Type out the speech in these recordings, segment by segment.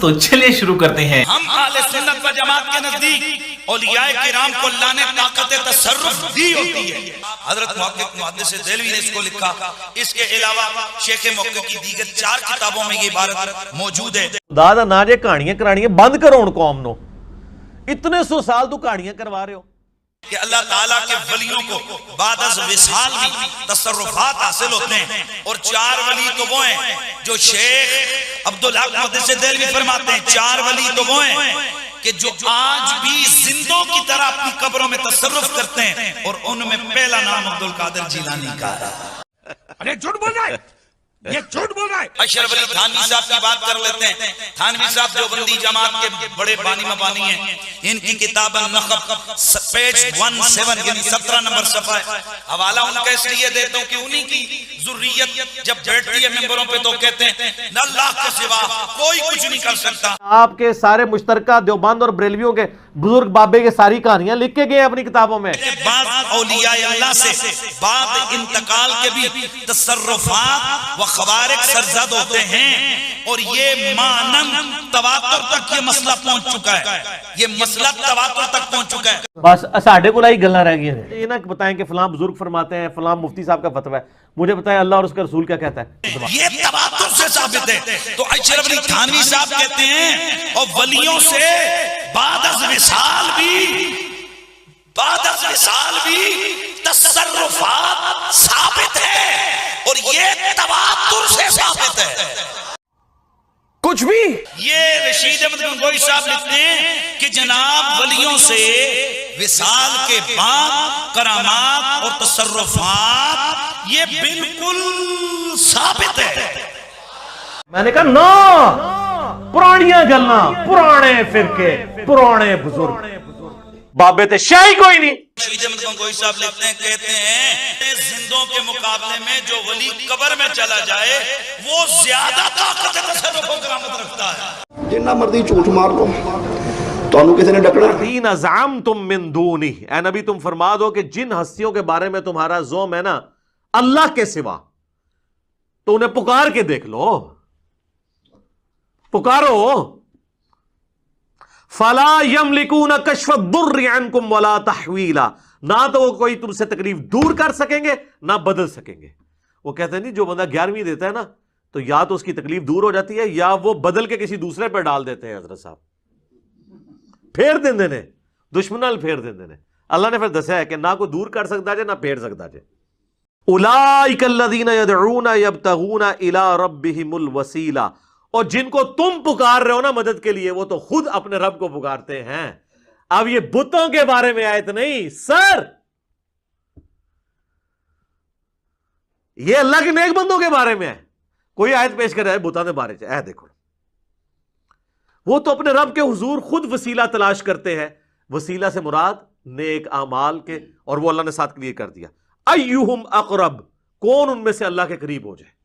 تو چلیے شروع کرتے ہیں۔ ہم اہل سنت و جماعت کے نزدیک اولیاء کرام کو اللہ نے طاقت تصرف دی ہوتی ہے۔ حضرت محقق محدث دہلوی نے اس کو لکھا۔ اس کے علاوہ شیخ مکہ کی دیگر 4 کتابوں میں یہ عبارت موجود ہے۔ دادا نہ جے کہانیاں کرانیاں بند کرو ان قوم نو، اتنے 100 سال تو کہانیاں کروا رہے ہو کہ اللہ تعالیٰ کے ولیوں کو بعد از وصال بھی تصرفات حاصل ہوتے ہیں، اور 4 ولی تو وہ ہیں جو شیخ عبدالحق محدث دہلوی فرماتے ہیں 4 ولی تو وہ ہیں کہ جو آج بھی زندوں کی طرح اپنی قبروں میں تصرف کرتے ہیں، اور ان میں پہلا نام عبدالقادر جیلانی کا ہے۔ ارے جھوٹ بول رہا ہے، یہ جھوٹ بول رہا ہے۔ اشرف علی تھانوی صاحب کی بات کر لیتے ہیں۔ تھانوی صاحب دیوبندی جماعت کے بڑے بانی مبانی ہیں۔ ان کی کتاب النخب پیج 17 یعنی 17 نمبر صفحہ ہے۔ حوالہ ان کا اس لیے دیتا ہوں کہ انہی کی ذریت جب بیٹھتی ہے ممبروں پہ تو کہتے ہیں نہ اللہ کے سوا کوئی کچھ نہیں کر سکتا۔ آپ کے سارے مشترکہ دیوبند اور بریلویوں کے بزرگ بابے کے ساری کہانیاں لکھ کے گئے اپنی کتابوں میں۔ بعض اولیاء اللہ سے بعد انتقال کے بھی تصرفات و خوارق سرزد ہوتے ہیں، اور یہ مانند تواتر تک یہ مسئلہ پہنچ چکا ہے۔ یہ مسئلہ تواتر تک پہنچ چکا ہے۔ بس ساڑھے کو لائی گلنا رہ گئی ہیں۔ یہ نہ بتائیں کہ فلاں بزرگ فرماتے ہیں، فلاں مفتی صاحب کا فتویٰ ہے، مجھے بتائیں اللہ اور اس کا رسول کیا کہتا ہے۔ یہ تواتر سے ثابت ہے۔ تو اشرف علی تھانوی صاحب کہتے ہیں اور ولیوں سے بعد از وصال بھی تصرفات ثابت ہے، اور یہ تواتر سے ثابت ہے۔ کچھ بھی یہ رشید احمد گنگوئی صاحب لکھتے ہیں کہ جناب ولیوں سے وصال کے بعد کرامات اور تصرفات یہ بالکل ثابت ہے۔ میں نے کہا نا، پرانیاں گلنا، پرانے فرقے، پرانے بزرگ، بابے تے شاہی کوئی نہیں۔ رشید احمد گنگوئی صاحب لکھتے ہیں، کہتے ہیں زندوں کے مقابلے میں جو ولی قبر میں چلا جائے وہ زیادہ طاقت تصرف و کرامت رکھتا ہے۔ جنہ مرضی جھوٹ مار لو، تانوں کسی نے ڈکنا۔ دین ازعمتم من دونی، اے نبی تم فرما دو کہ جن ہستیوں کے بارے میں تمہارا زوم ہے نا اللہ کے سوا، تو انہیں پکار کے دیکھ لو، پکارو۔ فلا یملکون کشف الضر عنکم ولا تحویلا، نہ تو وہ کوئی تم سے تکلیف دور کر سکیں گے نہ بدل سکیں گے۔ وہ کہتے ہیں نہیں جو بندہ 11ویں دیتا ہے نا تو یا تو اس کی تکلیف دور ہو جاتی ہے یا وہ بدل کے کسی دوسرے پہ ڈال دیتے ہیں۔ حضرت صاحب پھیر دیں دینے، دشمنال پھیر دیں دینے۔ اللہ نے پھر دسیا ہے کہ نہ کوئی دور کر سکتا جائے نہ پھیر سکتا جائے۔ اولئک الذین یدعون یبتغون الی ربہم الوسیلہ، اور جن کو تم پکار رہے ہو نا مدد کے لیے وہ تو خود اپنے رب کو پکارتے ہیں۔ اب یہ بتوں کے بارے میں آیت نہیں سر، یہ اللہ کے نیک بندوں کے بارے میں ہے۔ کوئی آیت پیش کر رہا ہے بتوں کے بارے میں، اے دیکھو وہ تو اپنے رب کے حضور خود وسیلہ تلاش کرتے ہیں۔ وسیلہ سے مراد نیک اعمال کے، اور وہ اللہ نے ساتھ کلیئر کر دیا ایہم اقرب، کون ان میں سے اللہ کے قریب ہو جائے۔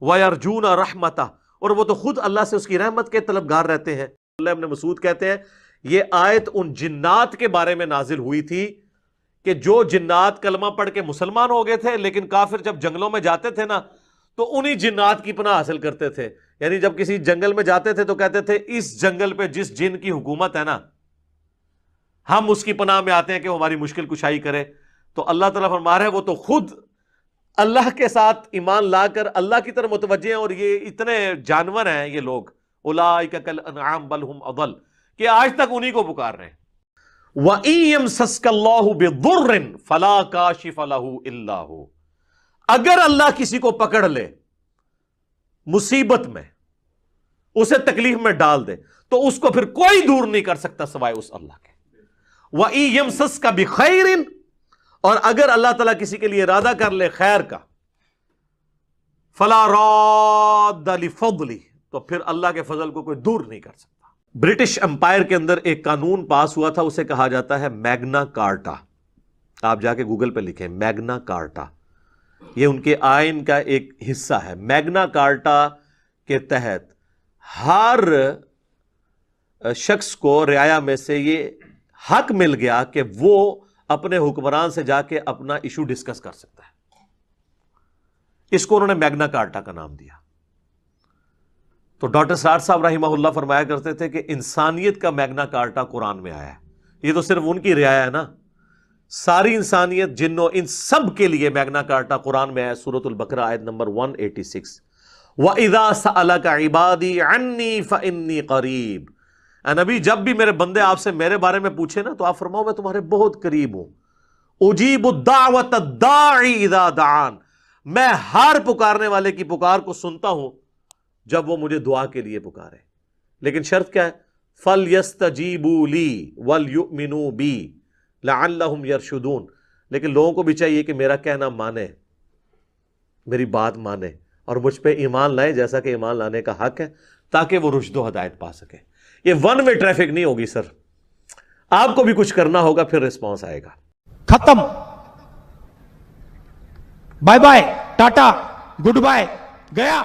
وَيَرْجُونَ رَحْمَتَهُ، اور وہ تو خود اللہ سے اس کی رحمت کے طلبگار رہتے ہیں۔ اللہ ابن مسعود کہتے ہیں یہ آیت ان جنات کے بارے میں نازل ہوئی تھی کہ جو جنات کلمہ پڑھ کے مسلمان ہو گئے تھے، لیکن کافر جب جنگلوں میں جاتے تھے نا تو انہی جنات کی پناہ حاصل کرتے تھے۔ یعنی جب کسی جنگل میں جاتے تھے تو کہتے تھے اس جنگل پہ جس جن کی حکومت ہے نا ہم اس کی پناہ میں آتے ہیں کہ وہ ہماری مشکل کشائی کرے۔ تو اللہ تعالیٰ فرما رہے ہیں وہ تو خود اللہ کے ساتھ ایمان لا کر اللہ کی طرف متوجہ ہیں، اور یہ اتنے جانور ہیں یہ لوگ، اولئک کالانعام بل ہم اضل، کہ آج تک انہی کو پکار رہے ہیں۔ وَإِن يَمْسَسْكَ اللَّهُ بِضُرٍّ فَلَا كَاشِفَ لَهُ إِلَّا هُوَ، اگر اللہ کسی کو پکڑ لے مصیبت میں، اسے تکلیف میں ڈال دے تو اس کو پھر کوئی دور نہیں کر سکتا سوائے اس اللہ کے۔ وَإِن يَمْسَسْكَ بِخَيْرٍ، اور اگر اللہ تعالیٰ کسی کے لیے ارادہ کر لے خیر کا، فَلَا رَادَّ لِفَضْلِهِ، تو پھر اللہ کے فضل کو کوئی دور نہیں کر سکتا۔ برٹش امپائر کے اندر ایک قانون پاس ہوا تھا، اسے کہا جاتا ہے میگنا کارٹا۔ آپ جا کے گوگل پہ لکھیں میگنا کارٹا، یہ ان کے آئین کا ایک حصہ ہے۔ میگنا کارٹا کے تحت ہر شخص کو رعایا میں سے یہ حق مل گیا کہ وہ اپنے حکمران سے جا کے اپنا ایشو ڈسکس کر سکتا ہے۔ اس کو انہوں نے میگنا کارٹا کا نام دیا۔ تو ڈاکٹر سعد صاحب رحمہ اللہ فرمایا کرتے تھے کہ انسانیت کا میگنا کارٹا قرآن میں آیا ہے. یہ تو صرف ان کی رعایا ہے نا, ساری انسانیت جنوں ان سب کے لیے میگنا کارٹا قرآن میں آیا. سورۃ البقرہ آیت نمبر 186, وَإِذَا سَأَلَكَ عِبَادِي عَنِّي فَإِنِّي قَرِيبٌ. اے نبی جب بھی میرے بندے آپ سے میرے بارے میں پوچھے نا تو آپ فرماؤ میں تمہارے بہت قریب ہوں. اجیب الدعوۃ الداعی اذا دعان, میں ہر پکارنے والے کی پکار کو سنتا ہوں جب وہ مجھے دعا کے لیے پکارے. لیکن شرط کیا ہے؟ فَلْيَسْتَجِيبُوا لِي وَلْيُؤْمِنُوا بِي لَعَلَّهُمْ يَرْشُدُونَ. لیکن لوگوں کو بھی چاہیے کہ میرا کہنا مانے, میری بات مانے اور مجھ پہ ایمان لائے جیسا کہ ایمان لانے کا حق ہے, تاکہ وہ رشد و ہدایت پا سکے. یہ ون وے ٹریفک نہیں ہوگی سر, آپ کو بھی کچھ کرنا ہوگا پھر رسپانس آئے گا. ختم. Bye bye, tata, good bye, گیا.